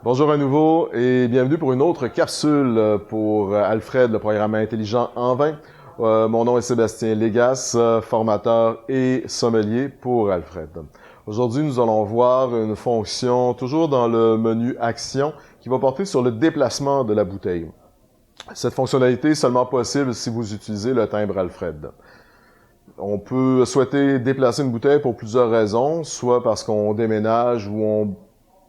Bonjour à nouveau et bienvenue pour une autre capsule pour Alfred, le programme intelligent en 20. Mon nom est Sébastien Légas, formateur et sommelier pour Alfred. Aujourd'hui, nous allons voir une fonction toujours dans le menu Action qui va porter sur le déplacement de la bouteille. Cette fonctionnalité est seulement possible si vous utilisez le timbre Alfred. On peut souhaiter déplacer une bouteille pour plusieurs raisons, soit parce qu'on déménage ou on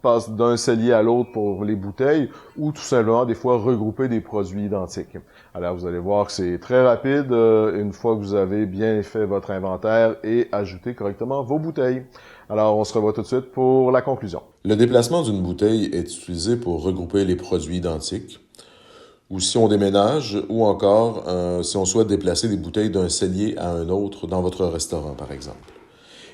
passe d'un cellier à l'autre pour les bouteilles, ou tout simplement, des fois, regrouper des produits identiques. Alors, vous allez voir que c'est très rapide une fois que vous avez bien fait votre inventaire et ajouté correctement vos bouteilles. Alors, on se revoit tout de suite pour la conclusion. Le déplacement d'une bouteille est utilisé pour regrouper les produits identiques, ou si on déménage, ou encore si on souhaite déplacer des bouteilles d'un cellier à un autre dans votre restaurant, par exemple.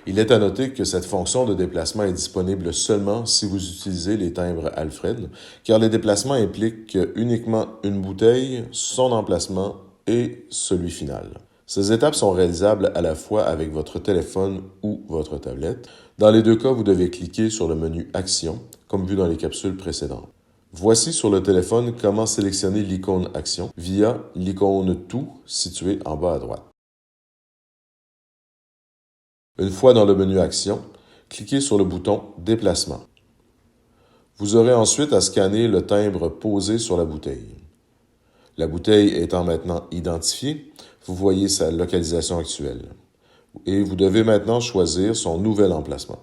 Il est à noter que cette fonction de déplacement est disponible seulement si vous utilisez les timbres Alfred, car les déplacements impliquent uniquement une bouteille, son emplacement et celui final. Ces étapes sont réalisables à la fois avec votre téléphone ou votre tablette. Dans les deux cas, vous devez cliquer sur le menu Action, comme vu dans les capsules précédentes. Voici sur le téléphone comment sélectionner l'icône Action via l'icône Tout située en bas à droite. Une fois dans le menu Action, cliquez sur le bouton Déplacement. Vous aurez ensuite à scanner le timbre posé sur la bouteille. La bouteille étant maintenant identifiée, vous voyez sa localisation actuelle. Et vous devez maintenant choisir son nouvel emplacement.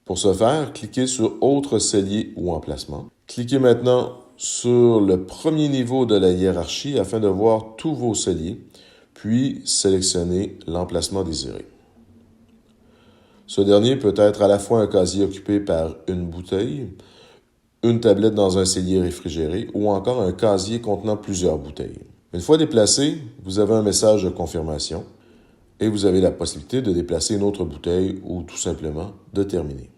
Pour ce faire, cliquez sur Autre cellier ou emplacement. Cliquez maintenant sur le premier niveau de la hiérarchie afin de voir tous vos celliers, puis sélectionnez l'emplacement désiré. Ce dernier peut être à la fois un casier occupé par une bouteille, une tablette dans un cellier réfrigéré ou encore un casier contenant plusieurs bouteilles. Une fois déplacé, vous avez un message de confirmation et vous avez la possibilité de déplacer une autre bouteille ou tout simplement de terminer.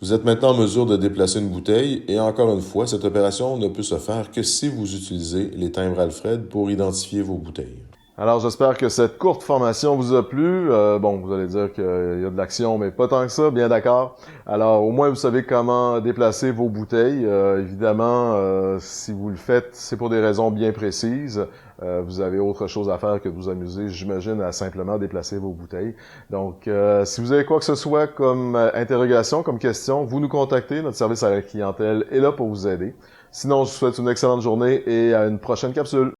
Vous êtes maintenant en mesure de déplacer une bouteille et encore une fois, cette opération ne peut se faire que si vous utilisez les timbres Alfred pour identifier vos bouteilles. Alors, j'espère que cette courte formation vous a plu. Bon, vous allez dire qu'il y a de l'action, mais pas tant que ça, bien d'accord. Alors, au moins, vous savez comment déplacer vos bouteilles. Évidemment, si vous le faites, c'est pour des raisons bien précises. Vous avez autre chose à faire que de vous amuser, j'imagine, à simplement déplacer vos bouteilles. Donc, si vous avez quoi que ce soit comme interrogation, comme question, vous nous contactez. Notre service à la clientèle est là pour vous aider. Sinon, je vous souhaite une excellente journée et à une prochaine capsule.